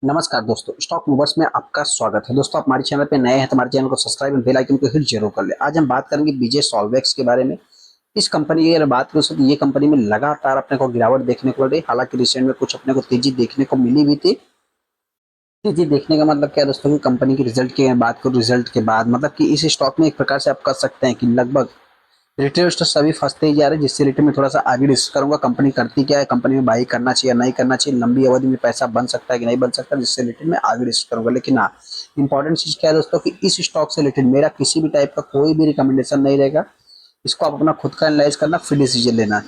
नमस्कार दोस्तों, stock movers में आपका स्वागत है। दोस्तों, आप हमारे चैनल पे नए हैं तो हमारे चैनल को सब्सक्राइब और बेल आइकन को हिट जरूर कर ले। आज हम बात करेंगे बीजे सॉल्वेक्स के बारे में। इस कंपनी की अगर बात करें तो ये कंपनी में लगातार अपने को गिरावट देखने को मिल रही है। हालांकि रिसेंट में कुछ अपने को तेजी देखने को मिली भी थी। तेजी देखने का मतलब क्या है दोस्तों, कि कंपनी की रिजल्ट की बात करूँ, रिजल्ट के बाद मतलब कि इस स्टॉक में एक प्रकार से आप कर सकते हैं कि लगभग रिटेल इन्वेस्टर सभी फंसते ही जा रहे हैं, जिससे रिटेल में थोड़ा सा आगे डिस्कस करूंगा कंपनी करती क्या है, कंपनी में बाई करना चाहिए या नहीं करना चाहिए, लंबी अवधि में पैसा बन सकता है कि नहीं बन सकता, जिससे रिलेटेड मैं आगे डिस्कस करूंगा। लेकिन हाँ, इंपॉर्टेंट चीज क्या है दोस्तों, कि इस स्टॉक से रिलेटेड मेरा किसी भी टाइप का कोई भी रिकमेंडेशन नहीं रहेगा। इसको आप अपना खुद का एनालाइज करना, फिर डिसीजन लेना।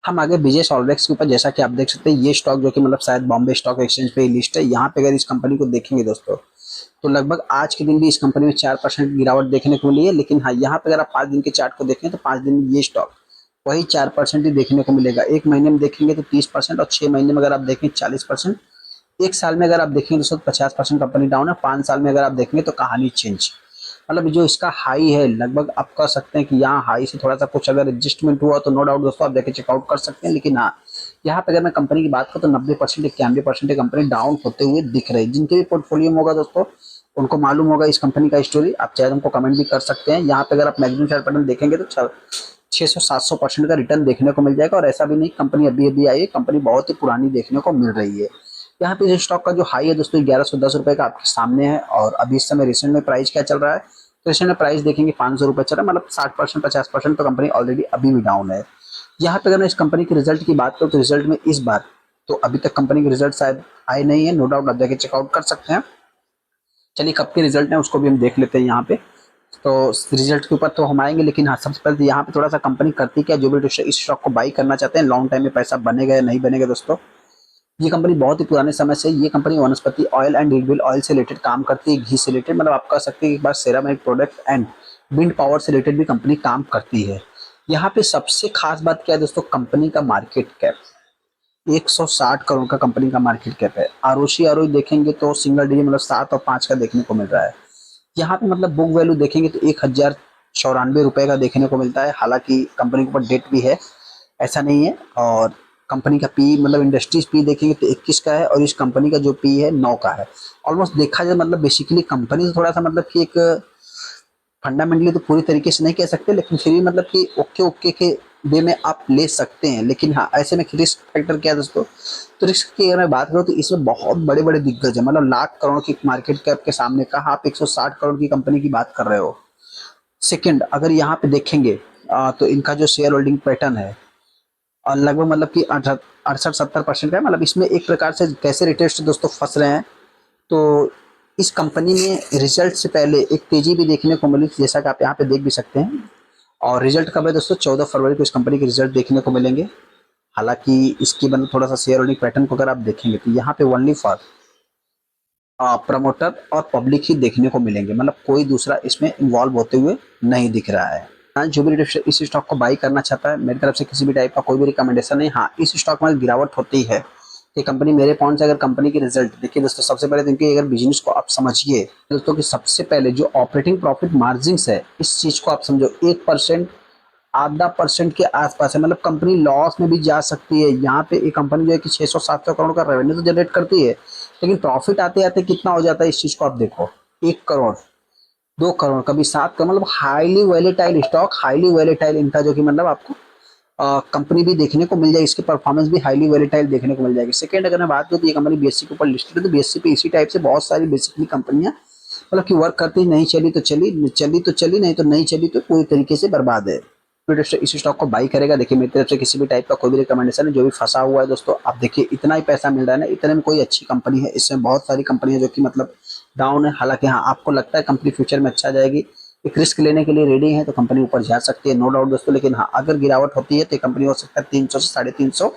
हम आगे विजय सॉल्वेक्स के ऊपर, जैसा कि आप देख सकते हैं, ये स्टॉक जो कि मतलब शायद बॉम्बे स्टॉक एक्सचेंज पे लिस्ट है। यहाँ पे अगर इस कंपनी को देखेंगे दोस्तों, तो लगभग आज के दिन भी इस कंपनी में 4% गिरावट देखने को मिली है। लेकिन हाँ, यहाँ पे अगर आप 5 दिन के चार्ट को देखें तो 5 दिन में ये स्टॉक वही 4% ही देखने को मिलेगा। एक महीने में देखेंगे तो 30%, और 6 महीने में अगर आप देखें 40%। एक साल में अगर आप देखेंगे तो 50% कंपनी डाउन है। 5 साल में अगर आप देखेंगे तो कहानी चेंज। मतलब जो इसका हाई है, लगभग आप कह सकते हैं कि यहाँ हाई से थोड़ा सा कुछ अगर एडजस्टमेंट हुआ तो नो डाउट दोस्तों आप देखे चेकआउट कर सकते हैं। लेकिन हाँ, यहाँ पे अगर मैं कंपनी की बात करूँ तो 90% 91% कंपनी डाउन होते हुए दिख रही है। जिनके भी पोर्टफोलियो में होगा दोस्तों, उनको मालूम होगा इस कंपनी का स्टोरी। आप चाहे हमको कमेंट भी कर सकते हैं। यहाँ पे अगर आप मैक्सिमम चार्ट पैटर्न देखेंगे तो 600-700% का रिटर्न देखने को मिल जाएगा। और ऐसा भी नहीं कंपनी अभी अभी आई है, कंपनी बहुत ही पुरानी देखने को मिल रही है। यहाँ पे इस स्टॉक का जो हाई है दोस्तों, 1110 रुपए का आपके सामने है। और अभी इस समय रिसेंट में प्राइस क्या चल रहा है, तो रिसेंट में प्राइस देखेंगे 500 रुपए चल रहा है। मतलब 60% 50% तो कंपनी ऑलरेडी अभी भी डाउन है। यहाँ पे अगर मैं इस कंपनी के रिजल्ट की बात करूँ तो रिजल्ट में इस बार तो अभी तक कंपनी के रिजल्ट शायद आए नहीं है। नो डाउट आप जाके चेकआउट कर सकते हैं। चलिए, कब के रिजल्ट है उसको भी हम देख लेते हैं यहाँ पे। तो रिजल्ट के ऊपर तो हम आएंगे, लेकिन हाँ, सबसे पहले तो यहाँ पे थोड़ा सा कंपनी करती क्या, जो भी इस स्टॉक को बाई करना चाहते हैं, लॉन्ग टाइम में पैसा बनेगा या नहीं बनेगा दोस्तों। ये कंपनी बहुत ही पुराने समय से, ये कंपनी वनस्पति ऑयल एंड रिन्यूएबल ऑयल से रिलेटेड काम करती है, घी से रिलेटेड। मतलब आप कह सकते हैं कि एक बार ceramic product and wind power से रिलेटेड भी कंपनी काम करती है। यहाँ पे सबसे खास बात क्या है दोस्तों, कंपनी का मार्केट कैप 160 करोड़ का कंपनी का मार्केट कैप है। आरओसी आरओई देखेंगे तो सिंगल डिजिट मतलब 7 और 5 का देखने को मिल रहा है। यहाँ पे मतलब बुक वैल्यू देखेंगे तो 1094 रुपए का देखने को मिलता है। हालांकि कंपनी के ऊपर डेट भी है, ऐसा नहीं है। और कंपनी का पी मतलब इंडस्ट्रीज पी देखेंगे तो 21 का है, और इस कंपनी का जो पी है 9 का है। ऑलमोस्ट देखा जाए मतलब बेसिकली कंपनी से थोड़ा सा मतलब कि एक फंडामेंटली तो पूरी तरीके से नहीं कह सकते, लेकिन फिर भी मतलब कि ओके ओके के वे में आप ले सकते हैं। लेकिन हाँ, ऐसे में रिस्क फैक्टर क्या है दोस्तों, तो रिस्क की अगर मैं बात करूँ तो इसमें बहुत बड़े बड़े दिग्गज है। मतलब लाख करोड़ की मार्केट कैप के सामने कहा आप 160 करोड़ की कंपनी की बात कर रहे हो। सेकंड, अगर यहाँ पे देखेंगे तो इनका जो शेयर होल्डिंग पैटर्न है और लगभग मतलब कि 68-70% है। मतलब इसमें एक प्रकार से कैसे रिटेल दोस्तों फंस रहे हैं, तो इस कंपनी में रिजल्ट से पहले एक तेजी भी देखने को मिली, जैसा कि आप यहाँ पे देख भी सकते हैं। और रिजल्ट कब है दोस्तों, 14 फरवरी को इस कंपनी के रिजल्ट देखने को मिलेंगे। हालांकि इसकी मतलब थोड़ा सा शेयर होल्डिंग पैटर्न को अगर आप देखेंगे तो यहाँ पे ओनली फॉर प्रमोटर और पब्लिक ही देखने को मिलेंगे। मतलब कोई दूसरा इसमें इन्वॉल्व होते हुए नहीं दिख रहा है। जो भी इस स्टॉक को बाई करना चाहता है, मेरी तरफ से किसी भी टाइप का कोई भी रिकमेंडेशन नहीं। हाँ, इस स्टॉक में गिरावट होती है ये कंपनी मेरे पॉइंट से, अगर कंपनी के रिजल्ट देखिए दोस्तों, सबसे पहले तो इनके अगर बिजनेस को आप समझिए दोस्तों, कि सबसे पहले जो ऑपरेटिंग प्रॉफिट मार्जिन है, इस चीज को आप समझो 1%, आधा परसेंट के आसपास है। मतलब कंपनी लॉस में भी जा सकती है। यहाँ पे एक कंपनी जो है कि 600-700 करोड़ का रेवेन्यू तो जनरेट करती है, लेकिन प्रॉफिट आते आते कितना हो जाता है इस चीज को आप देखो, 1 करोड़, 2 करोड़, कभी 7 करोड़। मतलब हाईली वैलेटाइल स्टॉक, हाईली वैलेटाइल इनका जो कि मतलब आपको कंपनी भी देखने को मिल जाएगी, इसकी परफॉर्मेंस भी हाईली वैलेटाइल देखने को मिल जाएगी। सेकंड, अगर मैं बात करूँ तो ये कंपनी बीएससी के ऊपर लिस्टेड है, तो बीएससी पे इसी टाइप से बहुत सारी बेसिकली कंपनियां मतलब कि वर्क करती, नहीं चली तो चली, चली तो चली, नहीं तो नहीं चली तो पूरी तरीके से बर्बाद है। इस स्टॉक को बाई करेगा। देखिए, मेरी तरफ से किसी भी टाइप का कोई भी रिकमेंडेशन है, जो भी फंसा हुआ है दोस्तों, आप देखिए इतना ही पैसा मिल रहा है ना, इतने में कोई अच्छी कंपनी है। इसमें बहुत सारी कंपनी है जो कि मतलब डाउन है। हालांकि हाँ, आपको लगता है कंपनी फ्यूचर में अच्छा जाएगी, एक रिस्क लेने के लिए रेडी है, तो कंपनी ऊपर जा सकती है, नो डाउट दोस्तों। लेकिन हाँ, अगर गिरावट होती है तो कंपनी हो सकता है 300 से 350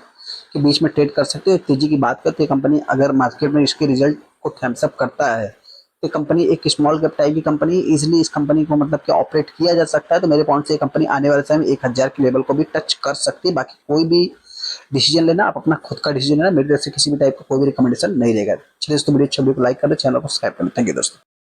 के बीच में ट्रेड कर सकते हो। तेजी की बात करते हैं, कंपनी अगर मार्केट में इसके रिजल्ट को थम्स अप करता है तो कंपनी एक स्मॉल कैप टाइप की कंपनी, इजिली इस कंपनी को मतलब कि ऑपरेट किया जा सकता है। तो मेरे पॉइंट से ये कंपनी आने वाले समय 1000 के लेवल को भी टच कर सकती है। बाकी कोई भी डिसीजन लेना, आप अपना खुद का डिसीजन लेना, मेरी तरफ से किसी भी टाइप का कोई भी रिकमेंडेशन नहीं रहेगा। चलिए दोस्तों, वीडियो को लाइक कर दे, चैनल को सब्सक्राइब कर ले। थैंक यू दोस्तों।